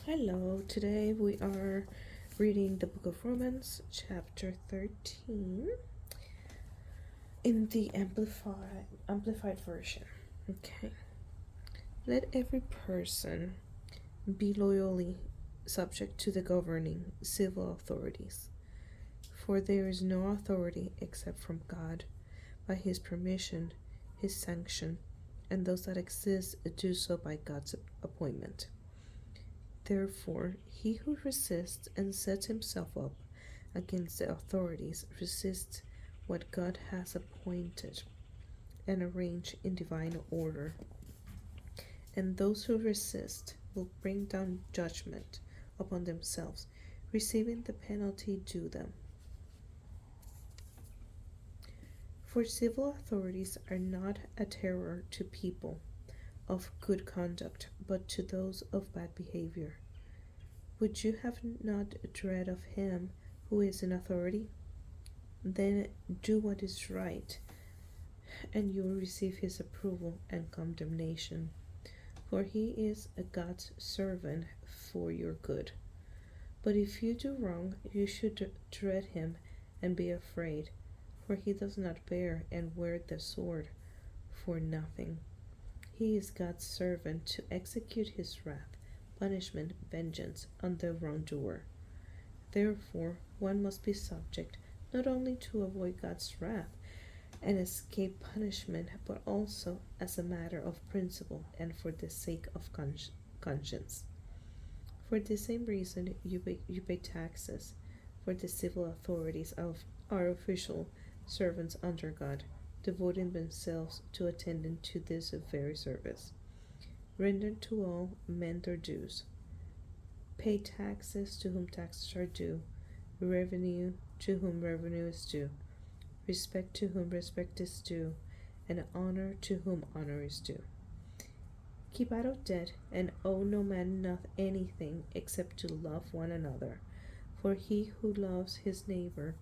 Hello, today we are reading the book of Romans, chapter 13, in the amplified version. Okay. Let every person be loyally subject to the governing civil authorities, for there is no authority except from God, by his permission, his sanction, and those that exist do so by God's appointment. Therefore, he who resists and sets himself up against the authorities resists what God has appointed and arranged in divine order. And those who resist will bring down judgment upon themselves, receiving the penalty due them. For civil authorities are not a terror to people of good conduct, but to those of bad behavior. Would you have not dread of him who is in authority? Then do what is right, and you will receive his approval and condemnation. For he is a God's servant for your good. But if you do wrong, you should dread him and be afraid, for he does not bear and wear the sword for nothing. He is God's servant to execute his wrath, punishment, vengeance on the wrongdoer. Therefore, one must be subject not only to avoid God's wrath and escape punishment, but also as a matter of principle and for the sake of conscience. For the same reason, you pay taxes, for the civil authorities are official servants under God, devoting themselves to attending to this very service. Render to all men their dues. Pay taxes to whom taxes are due, revenue to whom revenue is due, respect to whom respect is due, and honor to whom honor is due. Keep out of debt, and owe no man anything except to love one another. For he who loves his neighbor,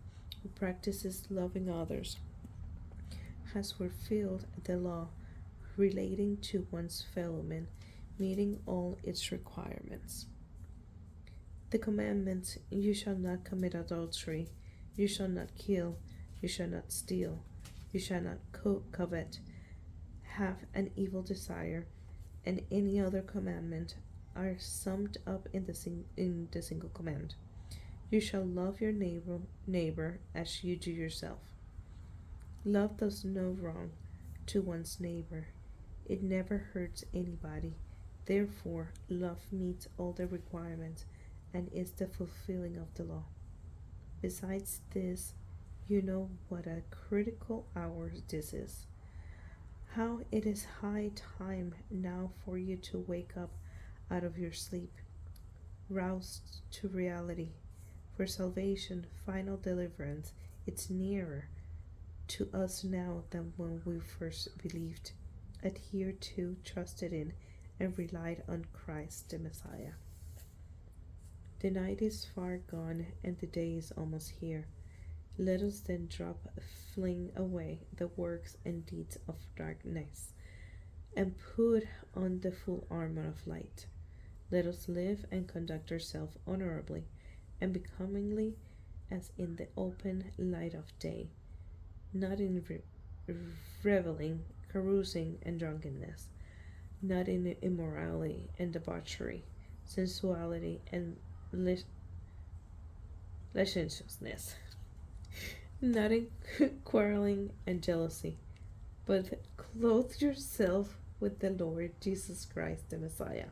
who practices loving others, has fulfilled the law relating to one's fellow man, meeting all its requirements. The commandments: you shall not commit adultery, you shall not kill, you shall not steal, you shall not covet, have an evil desire, and any other commandment are summed up in the single command: you shall love your neighbor as you do yourself. Love does no wrong to one's neighbor. It never hurts anybody. Therefore, love meets all the requirements and is the fulfilling of the law. Besides this, you know what a critical hour this is. How it is high time now for you to wake up out of your sleep, roused to reality. For salvation, final deliverance, it's nearer to us now than when we first believed, adhered to, trusted in, and relied on Christ the Messiah. The night is far gone and the day is almost here. Let us then fling away the works and deeds of darkness, and put on the full armor of light. Let us live and conduct ourselves honorably and becomingly as in the open light of day, not in reveling, carousing, and drunkenness, not in immorality and debauchery, sensuality, and licentiousness, not in quarreling and jealousy, but clothe yourself with the Lord Jesus Christ the Messiah,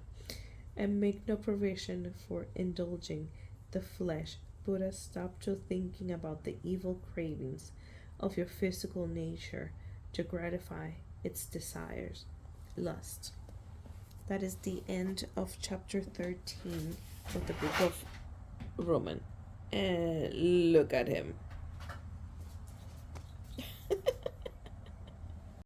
and make no provision for indulging the flesh. Put a stop to thinking about the evil cravings of your physical nature to gratify its desires, lust. That is the end of chapter 13 of the book of Romans. And look at him.